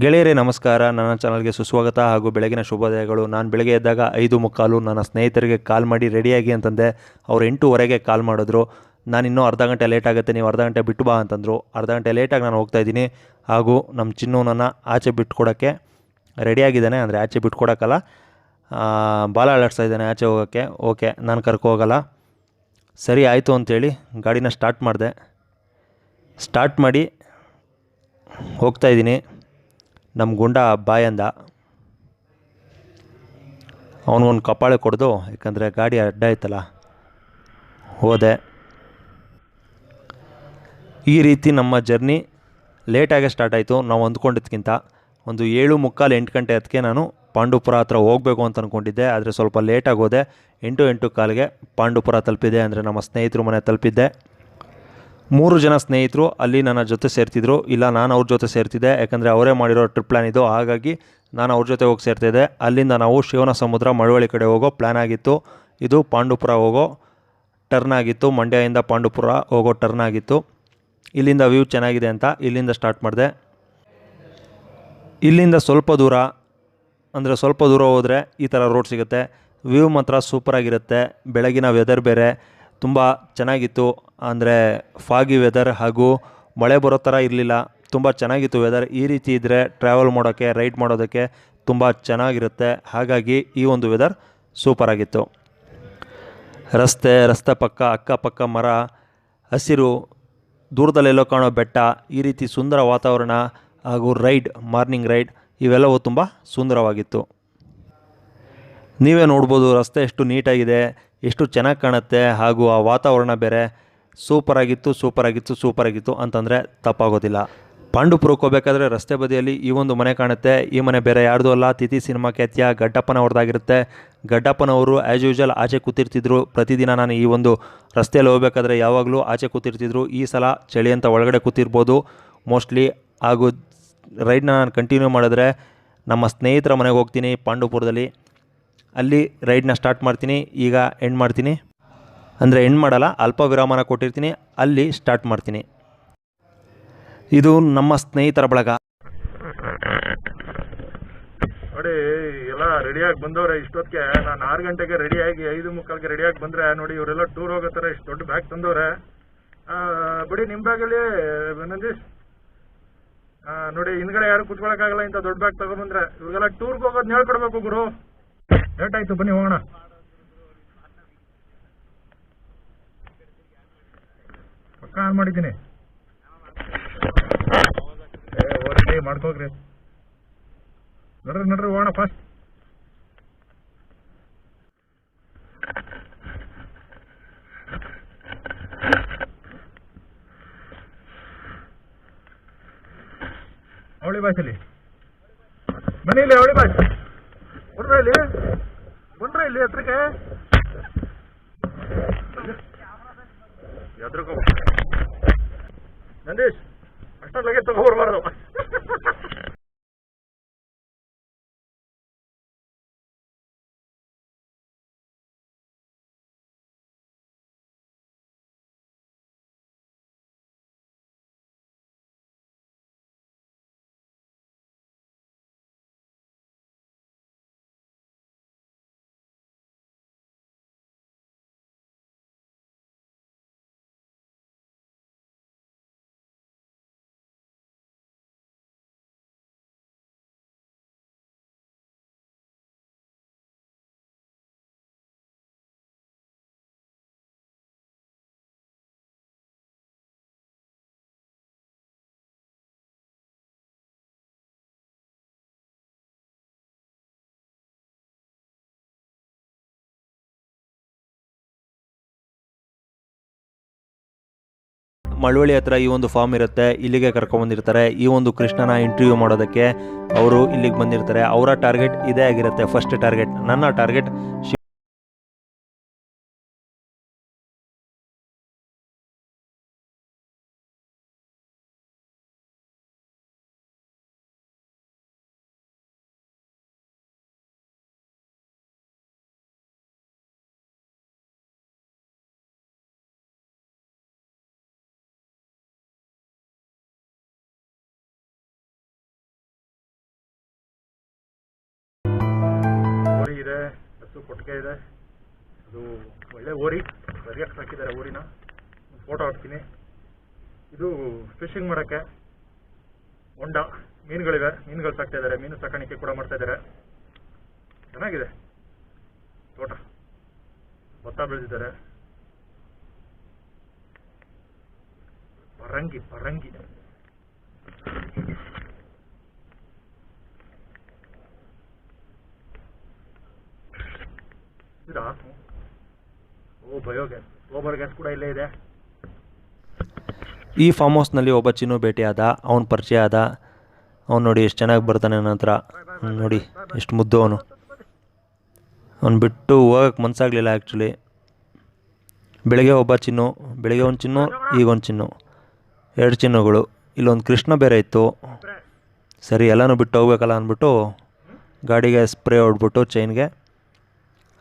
ಗೆಳೆಯರೇ ನಮಸ್ಕಾರ. ನನ್ನ ಚಾನಲ್ಗೆ ಸುಸ್ವಾಗತ ಹಾಗೂ ಬೆಳಗಿನ ಶುಭೋದಯಗಳು. ನಾನು ಬೆಳಗ್ಗೆ ಎದ್ದಾಗ 5:45 ನನ್ನ ಸ್ನೇಹಿತರಿಗೆ ಕಾಲ್ ಮಾಡಿ ರೆಡಿಯಾಗಿ ಅಂತಂದೆ. ಅವ್ರು 8:15ಗೆ ಕಾಲ್ ಮಾಡಿದ್ರು. ನಾನಿನ್ನೂ ಅರ್ಧ ಗಂಟೆ ಲೇಟ್ ಆಗುತ್ತೆ, ನೀವು ಅರ್ಧ ಗಂಟೆ ಬಿಟ್ಟು ಬಾ ಅಂತಂದರು. ಅರ್ಧ ಗಂಟೆ ಲೇಟಾಗಿ ನಾನು ಹೋಗ್ತಾಯಿದ್ದೀನಿ. ಹಾಗೂ ನಮ್ಮ ಚಿನ್ನು ನನ್ನ ಆಚೆ ಬಿಟ್ಕೊಡೋಕ್ಕೆ ರೆಡಿಯಾಗಿದ್ದಾನೆ. ಅಂದರೆ ಆಚೆ ಬಿಟ್ಕೊಡೋಕ್ಕಲ್ಲ, ಬಾಲ ಅಲ್ಲಾಡಿಸ್ತಾ ಇದ್ದಾನೆ ಆಚೆ ಹೋಗೋಕ್ಕೆ. ಓಕೆ, ನಾನು ಕರ್ಕೊ ಹೋಗಲ್ಲ. ಸರಿ ಆಯಿತು ಅಂತೇಳಿ ಗಾಡಿನ ಸ್ಟಾರ್ಟ್ ಮಾಡಿದೆ. ಸ್ಟಾರ್ಟ್ ಮಾಡಿ ಹೋಗ್ತಾಯಿದ್ದೀನಿ. ನಮ್ಮ ಗುಂಡ ಬಾಯ್ ಅಂದ. ಅವನಿಗೊಂದು ಕಪಾಳೆ ಕೊಡ್ದು, ಯಾಕಂದರೆ ಗಾಡಿ ಅಡ್ಡ ಇತ್ತಲ್ಲ, ಹೋದೆ. ಈ ರೀತಿ ನಮ್ಮ ಜರ್ನಿ ಲೇಟಾಗೆ ಸ್ಟಾರ್ಟ್ ಆಯಿತು. ನಾವು ಅಂದ್ಕೊಂಡಿದ್ದಕ್ಕಿಂತ ಒಂದು 7:45 8 ಗಂಟೆ ಹೊತ್ತಿಗೆ ನಾನು ಪಾಂಡವಪುರ ಹತ್ರ ಹೋಗಬೇಕು ಅಂತ ಅಂದ್ಕೊಂಡಿದ್ದೆ. ಆದರೆ ಸ್ವಲ್ಪ ಲೇಟಾಗಿ ಹೋದೆ. 8:15ಗೆ ಪಾಂಡವಪುರ ತಲುಪಿದೆ, ಅಂದರೆ ನಮ್ಮ ಸ್ನೇಹಿತರು ಮನೆ ತಲುಪಿದ್ದೆ. 3 ಜನ ಸ್ನೇಹಿತರು ಅಲ್ಲಿ ನನ್ನ ಜೊತೆ ಸೇರ್ತಿದ್ರು. ಇಲ್ಲ, ನಾನು ಅವ್ರ ಜೊತೆ ಸೇರ್ತಿದ್ದೆ, ಯಾಕಂದರೆ ಅವರೇ ಮಾಡಿರೋ ಟ್ರಿಪ್ ಪ್ಲ್ಯಾನ್ ಇದು. ಹಾಗಾಗಿ ನಾನು ಅವ್ರ ಜೊತೆ ಹೋಗಿ ಸೇರ್ತಿದ್ದೆ. ಅಲ್ಲಿಂದ ನಾವು ಶಿವನ ಸಮುದ್ರ ಮಳವಳ್ಳಿ ಕಡೆ ಹೋಗೋ ಪ್ಲ್ಯಾನ್ ಆಗಿತ್ತು. ಇದು ಪಾಂಡವಪುರ ಹೋಗೋ ಟರ್ನ್ ಆಗಿತ್ತು. ಮಂಡ್ಯದಿಂದ ಪಾಂಡವಪುರ ಹೋಗೋ ಟರ್ನ್ ಆಗಿತ್ತು. ಇಲ್ಲಿಂದ ವ್ಯೂ ಚೆನ್ನಾಗಿದೆ ಅಂತ ಇಲ್ಲಿಂದ ಸ್ಟಾರ್ಟ್ ಮಾಡಿದೆ. ಇಲ್ಲಿಂದ ಸ್ವಲ್ಪ ದೂರ ಹೋದರೆ ಈ ಥರ ರೋಡ್ ಸಿಗುತ್ತೆ. ವ್ಯೂ ಮಾತ್ರ ಸೂಪರಾಗಿರುತ್ತೆ. ಬೆಳಗಿನ ವೆದರ್ ಬೇರೆ ತುಂಬ ಚೆನ್ನಾಗಿತ್ತು. ಅಂದರೆ ಫಾಗಿ ವೆದರ್ ಹಾಗೂ ಮಳೆ ಬರೋ ಥರ ಇರಲಿಲ್ಲ. ತುಂಬ ಚೆನ್ನಾಗಿತ್ತು ವೆದರ್. ಈ ರೀತಿ ಇದ್ದರೆ ಟ್ರಾವೆಲ್ ಮಾಡೋಕ್ಕೆ, ರೈಡ್ ಮಾಡೋದಕ್ಕೆ ತುಂಬ ಚೆನ್ನಾಗಿರುತ್ತೆ. ಹಾಗಾಗಿ ಈ ಒಂದು ವೆದರ್ ಸೂಪರಾಗಿತ್ತು. ರಸ್ತೆ ಪಕ್ಕ ಅಕ್ಕಪಕ್ಕ ಮರ, ಹಸಿರು, ದೂರದಲ್ಲೆಲ್ಲೋ ಕಾಣೋ ಬೆಟ್ಟ, ಈ ರೀತಿ ಸುಂದರ ವಾತಾವರಣ ಹಾಗೂ ಮಾರ್ನಿಂಗ್ ರೈಡ್ ಇವೆಲ್ಲವೂ ತುಂಬ ಸುಂದರವಾಗಿತ್ತು. ನೀವೇ ನೋಡ್ಬೋದು ರಸ್ತೆ ಎಷ್ಟು ನೀಟಾಗಿದೆ, ಎಷ್ಟು ಚೆನ್ನಾಗಿ ಕಾಣುತ್ತೆ. ಹಾಗೂ ಆ ವಾತಾವರಣ ಬೇರೆ ಸೂಪರಾಗಿತ್ತು ಅಂತಂದರೆ ತಪ್ಪಾಗೋದಿಲ್ಲ. ಪಾಂಡವಪುರಕ್ಕೆ ಹೋಗಬೇಕಾದ್ರೆ ರಸ್ತೆ ಬದಿಯಲ್ಲಿ ಈ ಒಂದು ಮನೆ ಕಾಣುತ್ತೆ. ಈ ಮನೆ ಬೇರೆ ಯಾರ್ದೂ ಅಲ್ಲ, ತಿಥಿ ಸಿನಿಮಾ ಖ್ಯಾತಿಯ ಗಡ್ಡಪ್ಪನವ್ರದ್ದಾಗಿರುತ್ತೆ. ಗಡ್ಡಪ್ಪನವರು ಆ್ಯಸ್ ಯೂಶುವಲ್ ಆಚೆ ಕೂತಿರ್ತಿದ್ರು. ಪ್ರತಿದಿನ ನಾನು ಈ ಒಂದು ರಸ್ತೆಯಲ್ಲಿ ಹೋಗಬೇಕಾದ್ರೆ ಯಾವಾಗಲೂ ಆಚೆ ಕೂತಿರ್ತಿದ್ರು. ಈ ಸಲ ಚಳಿ ಅಂತ ಒಳಗಡೆ ಕೂತಿರ್ಬೋದು ಮೋಸ್ಟ್ಲಿ. ಹಾಗೂ ರೈಡ್ನ ನಾನು ಕಂಟಿನ್ಯೂ ಮಾಡಿದ್ರೆ ನಮ್ಮ ಸ್ನೇಹಿತರ ಮನೆಗೆ ಹೋಗ್ತೀನಿ ಪಾಂಡವಪುರದಲ್ಲಿ. ಅಲ್ಲಿ ರೈಡ್ನ ಸ್ಟಾರ್ಟ್ ಮಾಡ್ತೀನಿ. ಈಗ ಎಂಡ್ ಮಾಡ್ತೀನಿ, ಅಂದರೆ ಎಂಡ್ ಮಾಡಲ್ಲ, ಅಲ್ಪ ವಿರಾಮನ ಕೊಟ್ಟಿರ್ತೀನಿ, ಅಲ್ಲಿ ಸ್ಟಾರ್ಟ್ ಮಾಡ್ತೀನಿ. ಇದು ನಮ್ಮ ಸ್ನೇಹಿತರ ಬಳಗ. ನೋಡಿ, ಎಲ್ಲ ರೆಡಿಯಾಗಿ ಬಂದವ್ರೆ. ಇಷ್ಟೊತ್ತಿಗೆ ನಾನು 6 ಗಂಟೆಗೆ ರೆಡಿಯಾಗಿ 5:45ಗೆ ರೆಡಿಯಾಗಿ ಬಂದರೆ ನೋಡಿ, ಇವರೆಲ್ಲ ಟೂರ್ ಹೋಗೋ ಥರ ಇಷ್ಟು ದೊಡ್ಡ ಬ್ಯಾಗ್ ತಂದವ್ರೆ. ಬಿಡಿ, ನಿಮ್ಮ ಬ್ಯಾಗಲ್ಲಿ ನಂದೀಶ್ ನೋಡಿ, ಹಿಂದ್ಗಡೆ ಯಾರು ಕುತ್ಕೊಳಕ್ಕಾಗಲ್ಲ ಇಂಥ ದೊಡ್ಡ ಬ್ಯಾಗ್ ತಗೊಂಡ್ಬಂದ್ರೆ. ಇವ್ರಿಗೆಲ್ಲ ಟೂರ್ಗೆ ಹೋಗೋದು ಹೇಳ್ಕೊಡ್ಬೇಕು ಗುರು. ಲೇಟ್ ಆಯಿತು, ಬನ್ನಿ ಹೋಗೋಣ. ಪಕ್ಕ ಆನ್ ಮಾಡಿದ್ದೀನಿ. ಓದ್ರಿ, ಮಾಡ್ಕೋಗ್ರಿ. ನಡ್ರಿ ಹೋಗೋಣ ಫಾಸ್ಟ್. ಅವಳಿ ಬಾಯ್ಸಲ್ಲಿ ಬನ್ನಿ, ಇಲ್ಲಿ ಅವಳಿ ಬಾಯ್ಸ್ ಬಂದ್ರೆ ಇಲ್ಲಿ ಹತ್ರಕ್ಕೆ ಎದ್ರಕೋ. ನಂದೀಶ್, ಅಷ್ಟೊಂದು ತಗೋಬರ್ಬಾರ್ದು. ಮಳವಳ್ಳಿ ಹತ್ರ ಈ ಒಂದು ಫಾರ್ಮ್ ಇರುತ್ತೆ. ಇಲ್ಲಿಗೆ ಕರ್ಕೊಂಬಂದಿರ್ತಾರೆ ಈ ಒಂದು ಕೃಷ್ಣನ ಇಂಟರ್ವ್ಯೂ ಮಾಡೋದಕ್ಕೆ. ಅವರು ಇಲ್ಲಿಗೆ ಬಂದಿರ್ತಾರೆ. ಅವರ ಟಾರ್ಗೆಟ್ ಇದೇ ಆಗಿರುತ್ತೆ, ಫಸ್ಟ್ ಟಾರ್ಗೆಟ್. ನನ್ನ ಟಾರ್ಗೆಟ್ ಮಸ್ತು ಕೊಟ್ಟಿಗೆ ಇದೆ. ಅದು ಒಳ್ಳೆ ಓರಿ, ಸರಿಯಾಗಿ ಸಾಕಿದ್ದಾರೆ ಊರಿನ. ಫೋಟೋ ಹಾಕ್ತೀನಿ. ಇದು ಫಿಶಿಂಗ್ ಮಾಡೋಕ್ಕೆ ಹೊಂಡ, ಮೀನುಗಳಿವೆ, ಮೀನುಗಳು ಸಾಕ್ತಾ ಇದ್ದಾರೆ, ಮೀನು ಸಾಕಾಣಿಕೆ ಕೂಡ ಮಾಡ್ತಾ ಇದ್ದಾರೆ. ಚೆನ್ನಾಗಿದೆ ತೋಟ, ಭತ್ತ ಬೆಳೆದಿದ್ದಾರೆ. ಪರಂಗಿ ಪರಂಗಿ ಇದಾ? ಓ ಬಯೋಗ್ಯಾಸ್, ಗೋಬರ್ ಗ್ಯಾಸ್ ಕೂಡ ಇಲ್ಲೇ ಇದೆ. ಈ ಫಾರ್ಮ್ ಹೌಸ್ನಲ್ಲಿ ಒಬ್ಬ ಚಿನ್ನು ಭೇಟಿಯಾದ, ಅವನು ಪರಿಚಯ ಆದ. ಅವ್ನು ನೋಡಿ ಎಷ್ಟು ಚೆನ್ನಾಗಿ ಬರ್ತಾನೆ ನನ್ನ ಹತ್ರ. ನೋಡಿ ಎಷ್ಟು ಮುದ್ದು ಅವನು. ಅವ್ನು ಬಿಟ್ಟು ಹೋಗಕ್ಕೆ ಮನಸ್ಸಾಗಲಿಲ್ಲ ಆ್ಯಕ್ಚುಲಿ. ಬೆಳಗ್ಗೆ ಒಬ್ಬ ಚಿನ್ನು, ಬೆಳಗ್ಗೆ ಒಂದು ಚಿನ್ನು, ಈಗ ಒಂದು ಚಿನ್ನು, 2 ಚಿನ್ನುಗಳು. ಇಲ್ಲೊಂದು ಕೃಷ್ಣ ಬೇರೆ ಇತ್ತು. ಸರಿ ಎಲ್ಲನೂ ಬಿಟ್ಟು ಹೋಗ್ಬೇಕಲ್ಲ ಅಂದ್ಬಿಟ್ಟು ಗಾಡಿಗೆ ಸ್ಪ್ರೇ ಹೊಡ್ಬಿಟ್ಟು ಚೈನ್ಗೆ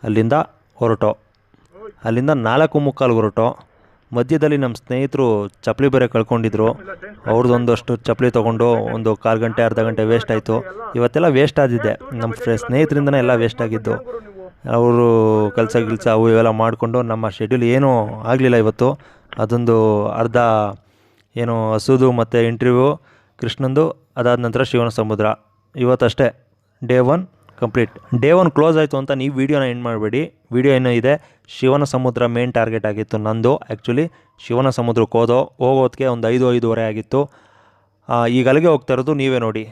ಅಲ್ಲಿಂದ ಹೊರಟೋ. ಅಲ್ಲಿಂದ 4:45 ಹೊರಟೋ. ಮಧ್ಯದಲ್ಲಿ ನಮ್ಮ ಸ್ನೇಹಿತರು ಚಪ್ಪಲಿ ಬೇರೆ ಕಳ್ಕೊಂಡಿದ್ರು. ಅವ್ರದ್ದೊಂದಷ್ಟು ಚಪ್ಪಲಿ ತೊಗೊಂಡು ಒಂದು 1/4 ಗಂಟೆ ಅರ್ಧ ಗಂಟೆ ವೇಸ್ಟ್ ಆಯಿತು. ಇವತ್ತೆಲ್ಲ ವೇಸ್ಟ್ ಆದಿದ್ದೆ, ನಮ್ಮ ಸ್ನೇಹಿತರಿಂದನೇ ಎಲ್ಲ ವೇಸ್ಟ್ ಆಗಿದ್ದು. ಅವರು ಕೆಲಸ ಅವು ಇವೆಲ್ಲ ಮಾಡಿಕೊಂಡು ನಮ್ಮ ಶೆಡ್ಯೂಲ್ ಏನೂ ಆಗಲಿಲ್ಲ ಇವತ್ತು. ಅದೊಂದು ಅರ್ಧ ಏನು ಹಸುದು ಮತ್ತು ಇಂಟರ್ವ್ಯೂ ಕೃಷ್ಣಂದು, ಅದಾದ ನಂತರ ಶಿವನ ಸಮುದ್ರ. ಇವತ್ತಷ್ಟೇ ಡೇ 1 ಕಂಪ್ಲೀಟ್. ಡೇ 1 ಕ್ಲೋಸ್ ಆಯಿತು ಅಂತ ನೀವು ವೀಡಿಯೋನ ಎಂಡ್ ಮಾಡಬೇಡಿ. ವೀಡಿಯೋ ಏನೋ ಇದೆ. ಶಿವನ ಸಮುದ್ರ ಮೇನ್ ಟಾರ್ಗೆಟ್ ಆಗಿತ್ತು ನಂದು. ಆ್ಯಕ್ಚುಲಿ ಶಿವನ ಸಮುದ್ರಕ್ಕೆ ಹೋಗೋದಕ್ಕೆ ಒಂದು 5-5:30 ಆಗಿತ್ತು. ಈಗ ಅಲ್ಲಿಗೆ ಹೋಗ್ತಾ ಇರೋದು, ನೀವೇ ನೋಡಿ.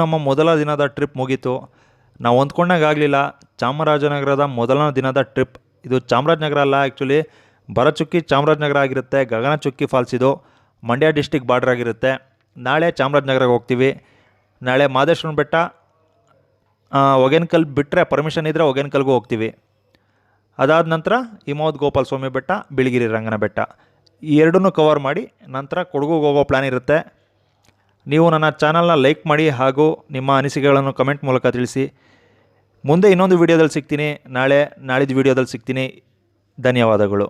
ನಮ್ಮ ಮೊದಲ ದಿನದ ಟ್ರಿಪ್ ಮುಗೀತು. ನಾವು ಹೊಂದ್ಕೊಂಡಾಗ ಆಗಲಿಲ್ಲ. ಚಾಮರಾಜನಗರದ ಮೊದಲ ದಿನದ ಟ್ರಿಪ್ ಇದು ಚಾಮರಾಜನಗರ ಅಲ್ಲ, ಆ್ಯಕ್ಚುಲಿ ಭರಚುಕ್ಕಿ ಚಾಮರಾಜನಗರ ಆಗಿರುತ್ತೆ. ಗಗನಚುಕ್ಕಿ ಫಾಲ್ಸ್ ಇದು ಮಂಡ್ಯ ಡಿಸ್ಟಿಕ್ ಬಾರ್ಡ್ರ್ ಆಗಿರುತ್ತೆ. ನಾಳೆ ಚಾಮರಾಜನಗರಕ್ಕೆ ಹೋಗ್ತೀವಿ. ನಾಳೆ ಮಾದೇಶ್ವರನ ಬೆಟ್ಟ, ಹೊಗೇನಕಲ್ ಬಿಟ್ಟರೆ ಪರ್ಮಿಷನ್ ಇದ್ದರೆ ಹೊಗೇನಕಲ್ಗೂ ಹೋಗ್ತೀವಿ. ಅದಾದ ನಂತರ ಹಿಮವದ್ ಗೋಪಾಲ ಸ್ವಾಮಿ ಬೆಟ್ಟ, ಬಿಳಿಗಿರಿ ರಂಗನ ಬೆಟ್ಟ, ಈ ಎರಡನ್ನೂ ಕವರ್ ಮಾಡಿ ನಂತರ ಕೊಡಗುಗೆ ಹೋಗೋ ಪ್ಲ್ಯಾನ್ ಇರುತ್ತೆ. ನೀವು ನನ್ನ ಚಾನಲ್ನ ಲೈಕ್ ಮಾಡಿ ಹಾಗೂ ನಿಮ್ಮ ಅನಿಸಿಕೆಗಳನ್ನು ಕಮೆಂಟ್ ಮೂಲಕ ತಿಳಿಸಿ. ಮುಂದೆ ಇನ್ನೊಂದು ವೀಡಿಯೋದಲ್ಲಿ ಸಿಗ್ತೀನಿ. ನಾಳಿದ್ದು ವೀಡಿಯೋದಲ್ಲಿ ಸಿಗ್ತೀನಿ. ಧನ್ಯವಾದಗಳು.